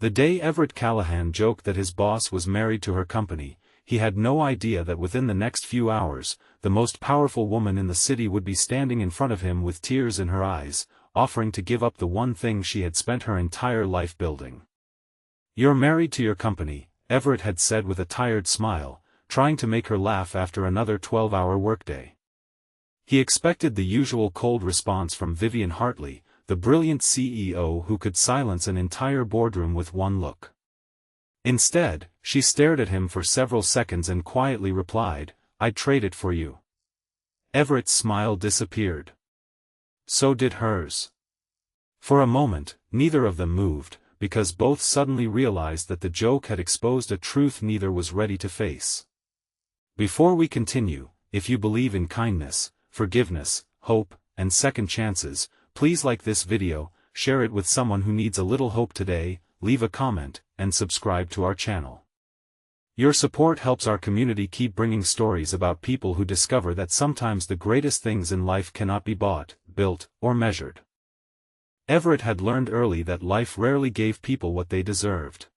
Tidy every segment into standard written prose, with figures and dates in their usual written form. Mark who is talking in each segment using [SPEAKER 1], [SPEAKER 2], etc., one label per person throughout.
[SPEAKER 1] The day Everett Callahan joked that his boss was married to her company, he had no idea that within the next few hours, the most powerful woman in the city would be standing in front of him with tears in her eyes, offering to give up the one thing she had spent her entire life building. "You're married to your company," Everett had said with a tired smile, trying to make her laugh after another 12-hour workday. He expected the usual cold response from Vivian Hartley, the brilliant CEO who could silence an entire boardroom with one look. Instead, she stared at him for several seconds and quietly replied, "I'd trade it for you." Everett's smile disappeared. So did hers. For a moment, neither of them moved, because both suddenly realized that the joke had exposed a truth neither was ready to face. Before we continue, if you believe in kindness, forgiveness, hope, and second chances, please like this video, share it with someone who needs a little hope today, leave a comment, and subscribe to our channel. Your support helps our community keep bringing stories about people who discover that sometimes the greatest things in life cannot be bought, built, or measured. Everett had learned early that life rarely gave people what they deserved.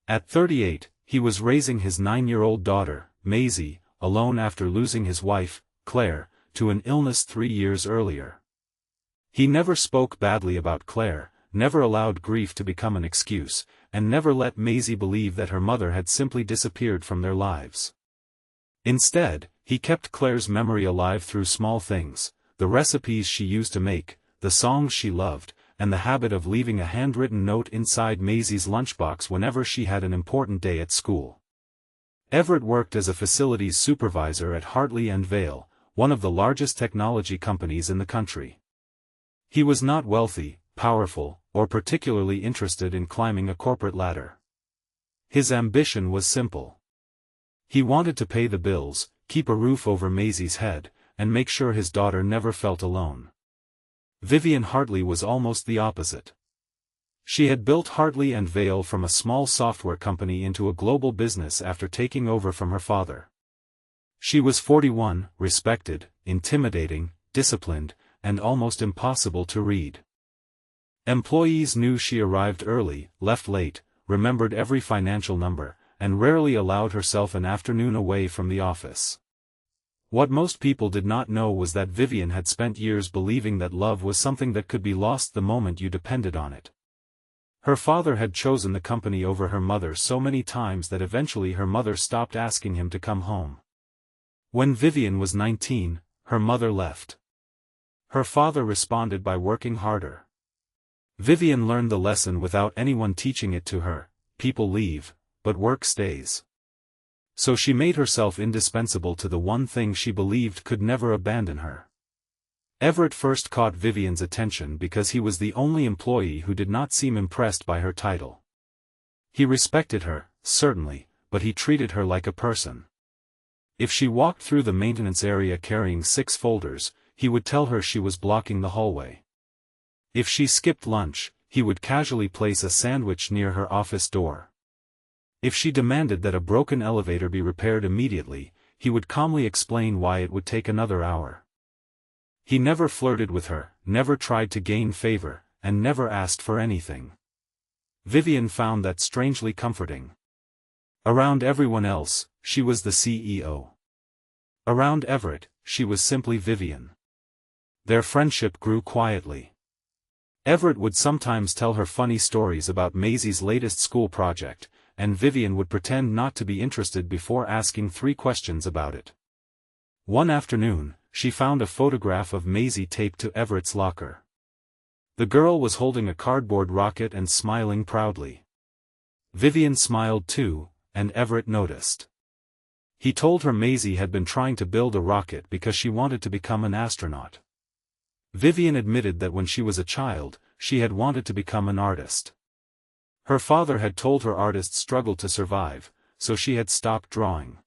[SPEAKER 1] At 38, he was raising his 9-year-old daughter, Maisie, alone after losing his wife, Claire, to an illness 3 years earlier. He never spoke badly about Claire, never allowed grief to become an excuse, and never let Maisie believe that her mother had simply disappeared from their lives. Instead, he kept Claire's memory alive through small things, the recipes she used to make, the songs she loved, and the habit of leaving a handwritten note inside Maisie's lunchbox whenever she had an important day at school. Everett worked as a facilities supervisor at Hartley & Vail, one of the largest technology companies in the country. He was not wealthy, powerful, or particularly interested in climbing a corporate ladder. His ambition was simple. He wanted to pay the bills, keep a roof over Maisie's head, and make sure his daughter never felt alone. Vivian Hartley was almost the opposite. She had built Hartley & Vail from a small software company into a global business after taking over from her father. She was 41, respected, intimidating, disciplined, and almost impossible to read. Employees knew she arrived early, left late, remembered every financial number, and rarely allowed herself an afternoon away from the office. What most people did not know was that Vivian had spent years believing that love was something that could be lost the moment you depended on it. Her father had chosen the company over her mother so many times that eventually her mother stopped asking him to come home. When Vivian was 19, her mother left. Her father responded by working harder. Vivian learned the lesson without anyone teaching it to her: people leave, but work stays. So she made herself indispensable to the one thing she believed could never abandon her. Everett first caught Vivian's attention because he was the only employee who did not seem impressed by her title. He respected her, certainly, but he treated her like a person. If she walked through the maintenance area carrying 6 folders, he would tell her she was blocking the hallway. If she skipped lunch, he would casually place a sandwich near her office door. If she demanded that a broken elevator be repaired immediately, he would calmly explain why it would take another hour. He never flirted with her, never tried to gain favor, and never asked for anything. Vivian found that strangely comforting. Around everyone else, she was the CEO. Around Everett, she was simply Vivian. Their friendship grew quietly. Everett would sometimes tell her funny stories about Maisie's latest school project, and Vivian would pretend not to be interested before asking 3 questions about it. One afternoon, she found a photograph of Maisie taped to Everett's locker. The girl was holding a cardboard rocket and smiling proudly. Vivian smiled too, and Everett noticed. He told her Maisie had been trying to build a rocket because she wanted to become an astronaut. Vivian admitted that when she was a child, she had wanted to become an artist. Her father had told her artists struggled to survive, so she had stopped drawing.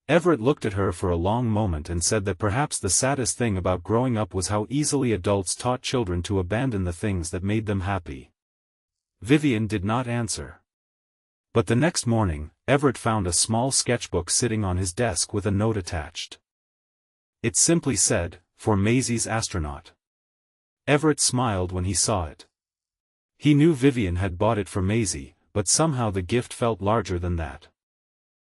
[SPEAKER 1] Everett looked at her for a long moment and said that perhaps the saddest thing about growing up was how easily adults taught children to abandon the things that made them happy. Vivian did not answer. But the next morning, Everett found a small sketchbook sitting on his desk with a note attached. It simply said, "For Maisie's astronaut." Everett smiled when he saw it. He knew Vivian had bought it for Maisie, but somehow the gift felt larger than that.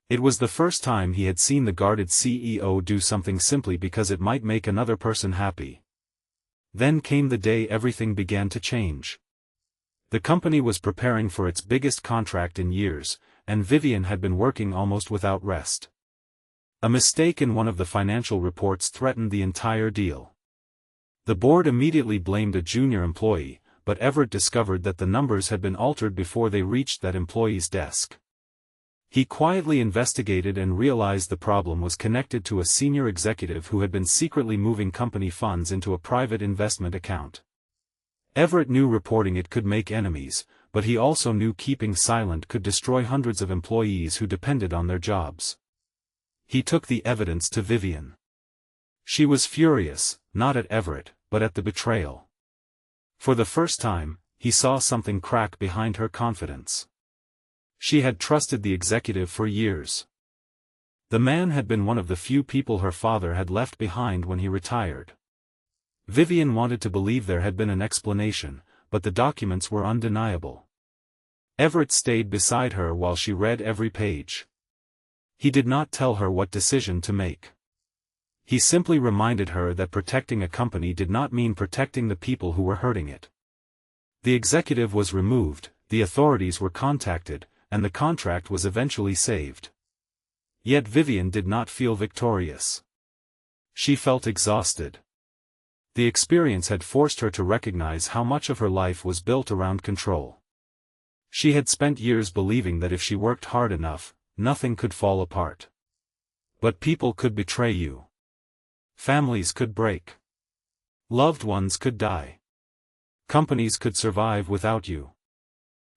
[SPEAKER 1] It was the first time he had seen the guarded CEO do something simply because it might make another person happy. Then came the day everything began to change. The company was preparing for its biggest contract in years, and Vivian had been working almost without rest. A mistake in one of the financial reports threatened the entire deal. The board immediately blamed a junior employee, but Everett discovered that the numbers had been altered before they reached that employee's desk. He quietly investigated and realized the problem was connected to a senior executive who had been secretly moving company funds into a private investment account. Everett knew reporting it could make enemies, but he also knew keeping silent could destroy hundreds of employees who depended on their jobs. He took the evidence to Vivian. She was furious, not at Everett, but at the betrayal. For the first time, he saw something crack behind her confidence. She had trusted the executive for years. The man had been one of the few people her father had left behind when he retired. Vivian wanted to believe there had been an explanation, but the documents were undeniable. Everett stayed beside her while she read every page. He did not tell her what decision to make. He simply reminded her that protecting a company did not mean protecting the people who were hurting it. The executive was removed, the authorities were contacted, and the contract was eventually saved. Yet Vivian did not feel victorious. She felt exhausted. The experience had forced her to recognize how much of her life was built around control. She had spent years believing that if she worked hard enough, nothing could fall apart. But people could betray you. Families could break. Loved ones could die. Companies could survive without you.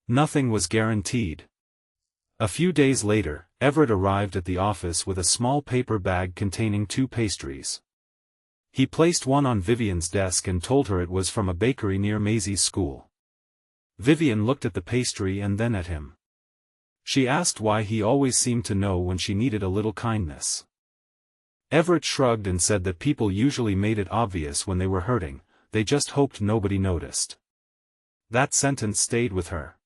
[SPEAKER 1] Nothing was guaranteed. A few days later, Everett arrived at the office with a small paper bag containing 2 pastries. He placed one on Vivian's desk and told her it was from a bakery near Maisie's school. Vivian looked at the pastry and then at him. She asked why he always seemed to know when she needed a little kindness. Everett shrugged and said that people usually made it obvious when they were hurting, they just hoped nobody noticed. That sentence stayed with her.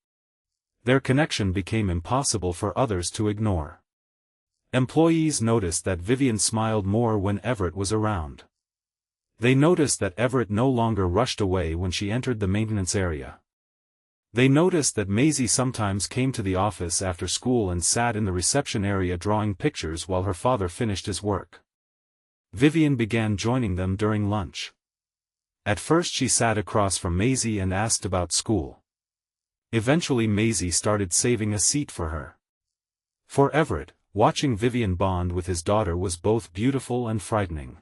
[SPEAKER 1] Their connection became impossible for others to ignore. Employees noticed that Vivian smiled more when Everett was around. They noticed that Everett no longer rushed away when she entered the maintenance area. They noticed that Maisie sometimes came to the office after school and sat in the reception area drawing pictures while her father finished his work. Vivian began joining them during lunch. At first she sat across from Maisie and asked about school. Eventually Maisie started saving a seat for her. For Everett, watching Vivian bond with his daughter was both beautiful and frightening.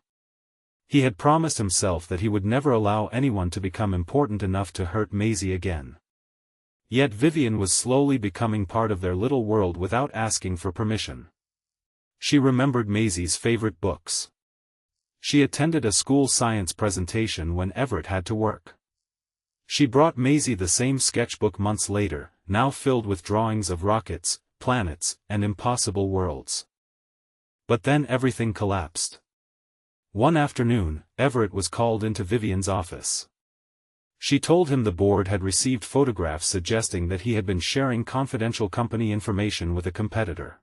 [SPEAKER 1] He had promised himself that he would never allow anyone to become important enough to hurt Maisie again. Yet Vivian was slowly becoming part of their little world without asking for permission. She remembered Maisie's favorite books. She attended a school science presentation when Everett had to work. She brought Maisie the same sketchbook months later, now filled with drawings of rockets, planets, and impossible worlds. But then everything collapsed. One afternoon, Everett was called into Vivian's office. She told him the board had received photographs suggesting that he had been sharing confidential company information with a competitor.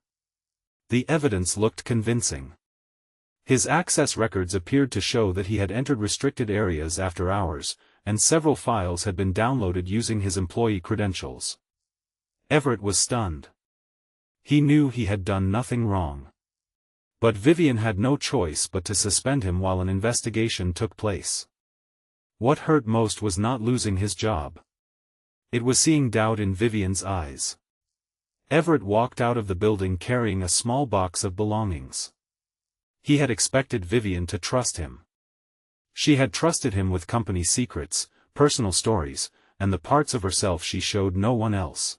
[SPEAKER 1] The evidence looked convincing. His access records appeared to show that he had entered restricted areas after hours, and several files had been downloaded using his employee credentials. Everett was stunned. He knew he had done nothing wrong. But Vivian had no choice but to suspend him while an investigation took place. What hurt most was not losing his job. It was seeing doubt in Vivian's eyes. Everett walked out of the building carrying a small box of belongings. He had expected Vivian to trust him. She had trusted him with company secrets, personal stories, and the parts of herself she showed no one else.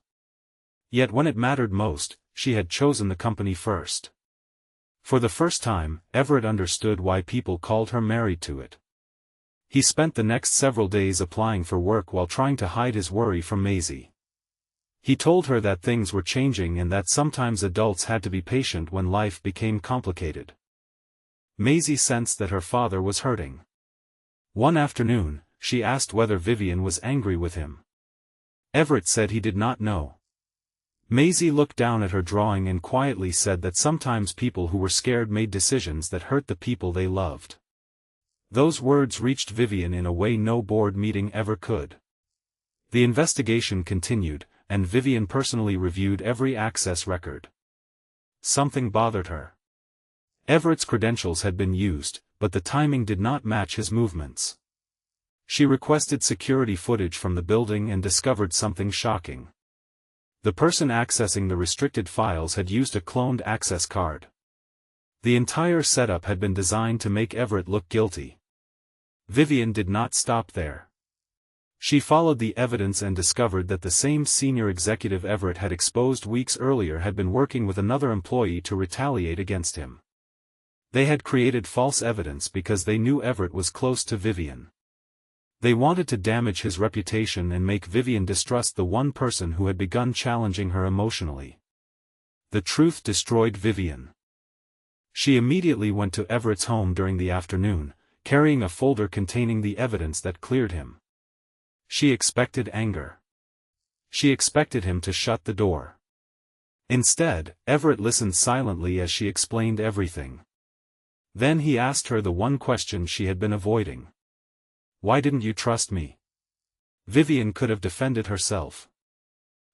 [SPEAKER 1] Yet when it mattered most, she had chosen the company first. For the first time, Everett understood why people called her married to it. He spent the next several days applying for work while trying to hide his worry from Maisie. He told her that things were changing and that sometimes adults had to be patient when life became complicated. Maisie sensed that her father was hurting. One afternoon, she asked whether Vivian was angry with him. Everett said he did not know. Maisie looked down at her drawing and quietly said that sometimes people who were scared made decisions that hurt the people they loved. Those words reached Vivian in a way no board meeting ever could. The investigation continued, and Vivian personally reviewed every access record. Something bothered her. Everett's credentials had been used, but the timing did not match his movements. She requested security footage from the building and discovered something shocking. The person accessing the restricted files had used a cloned access card. The entire setup had been designed to make Everett look guilty. Vivian did not stop there. She followed the evidence and discovered that the same senior executive Everett had exposed weeks earlier had been working with another employee to retaliate against him. They had created false evidence because they knew Everett was close to Vivian. They wanted to damage his reputation and make Vivian distrust the one person who had begun challenging her emotionally. The truth destroyed Vivian. She immediately went to Everett's home during the afternoon, carrying a folder containing the evidence that cleared him. She expected anger. She expected him to shut the door. Instead, Everett listened silently as she explained everything. Then he asked her the one question she had been avoiding. Why didn't you trust me? Vivian could have defended herself.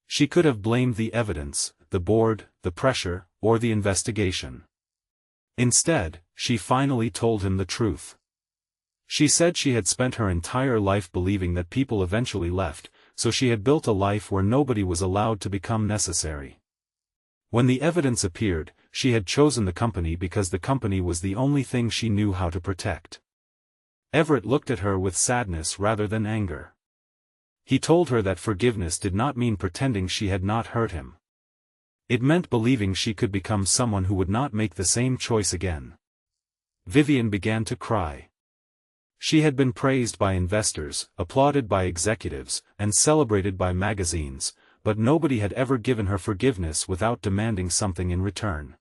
[SPEAKER 1] She could have blamed the evidence, the board, the pressure, or the investigation. Instead, she finally told him the truth. She said she had spent her entire life believing that people eventually left, so she had built a life where nobody was allowed to become necessary. When the evidence appeared, she had chosen the company because the company was the only thing she knew how to protect. Everett looked at her with sadness rather than anger. He told her that forgiveness did not mean pretending she had not hurt him. It meant believing she could become someone who would not make the same choice again. Vivian began to cry. She had been praised by investors, applauded by executives, and celebrated by magazines, but nobody had ever given her forgiveness without demanding something in return.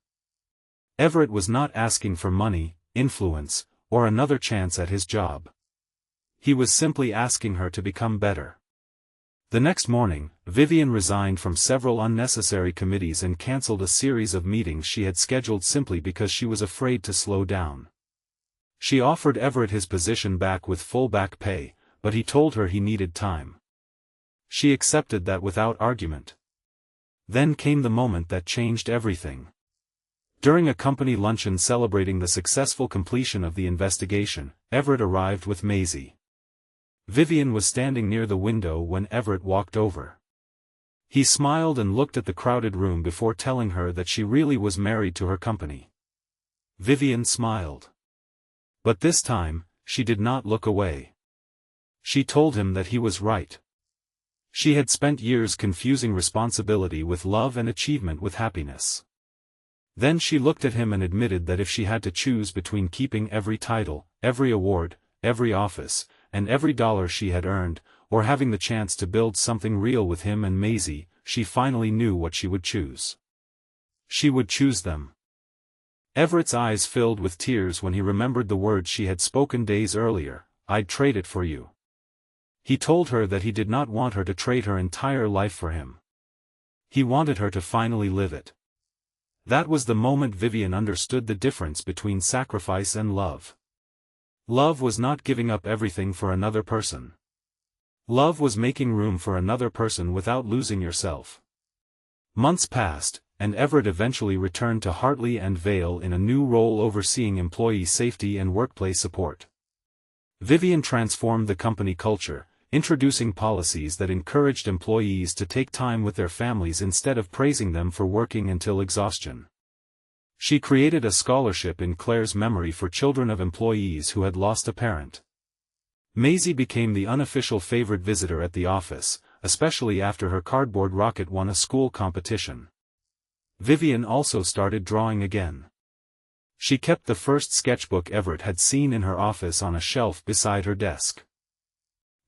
[SPEAKER 1] Everett was not asking for money, influence, or another chance at his job. He was simply asking her to become better. The next morning, Vivian resigned from several unnecessary committees and cancelled a series of meetings she had scheduled simply because she was afraid to slow down. She offered Everett his position back with full back pay, but he told her he needed time. She accepted that without argument. Then came the moment that changed everything. During a company luncheon celebrating the successful completion of the investigation, Everett arrived with Maisie. Vivian was standing near the window when Everett walked over. He smiled and looked at the crowded room before telling her that she really was married to her company. Vivian smiled. But this time, she did not look away. She told him that he was right. She had spent years confusing responsibility with love and achievement with happiness. Then she looked at him and admitted that if she had to choose between keeping every title, every award, every office, and every dollar she had earned, or having the chance to build something real with him and Maisie, she finally knew what she would choose. She would choose them. Everett's eyes filled with tears when he remembered the words she had spoken days earlier, "I'd trade it for you." He told her that he did not want her to trade her entire life for him. He wanted her to finally live it. That was the moment Vivian understood the difference between sacrifice and love. Love was not giving up everything for another person. Love was making room for another person without losing yourself. Months passed, and Everett eventually returned to Hartley and Vale in a new role overseeing employee safety and workplace support. Vivian transformed the company culture, introducing policies that encouraged employees to take time with their families instead of praising them for working until exhaustion. She created a scholarship in Claire's memory for children of employees who had lost a parent. Maisie became the unofficial favorite visitor at the office, especially after her cardboard rocket won a school competition. Vivian also started drawing again. She kept the first sketchbook Everett had seen in her office on a shelf beside her desk.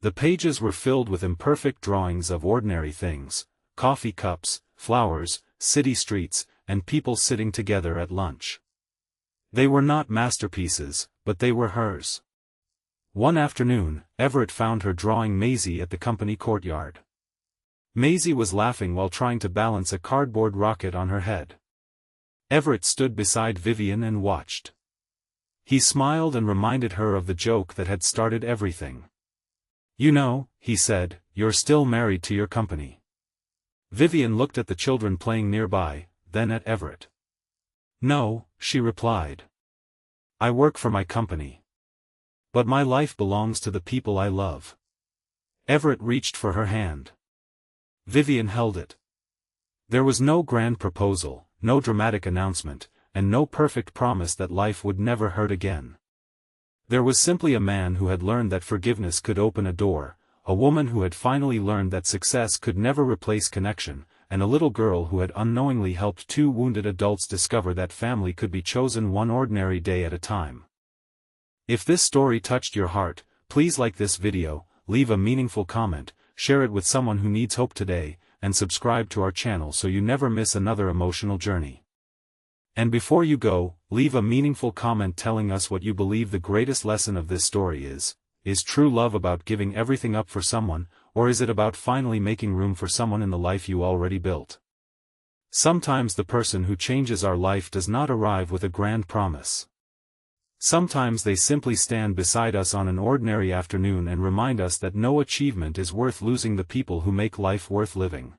[SPEAKER 1] The pages were filled with imperfect drawings of ordinary things: coffee cups, flowers, city streets, and people sitting together at lunch. They were not masterpieces, but they were hers. One afternoon, Everett found her drawing Maisie at the company courtyard. Maisie was laughing while trying to balance a cardboard rocket on her head. Everett stood beside Vivian and watched. He smiled and reminded her of the joke that had started everything. "You know," he said, "you're still married to your company." Vivian looked at the children playing nearby, then at Everett. "No," she replied. "I work for my company. But my life belongs to the people I love." Everett reached for her hand. Vivian held it. There was no grand proposal, no dramatic announcement, and no perfect promise that life would never hurt again. There was simply a man who had learned that forgiveness could open a door, a woman who had finally learned that success could never replace connection, and a little girl who had unknowingly helped two wounded adults discover that family could be chosen one ordinary day at a time. If this story touched your heart, please like this video, leave a meaningful comment, share it with someone who needs hope today, and subscribe to our channel so you never miss another emotional journey. And before you go, leave a meaningful comment telling us what you believe the greatest lesson of this story is. Is true love about giving everything up for someone, or is it about finally making room for someone in the life you already built? Sometimes the person who changes our life does not arrive with a grand promise. Sometimes they simply stand beside us on an ordinary afternoon and remind us that no achievement is worth losing the people who make life worth living.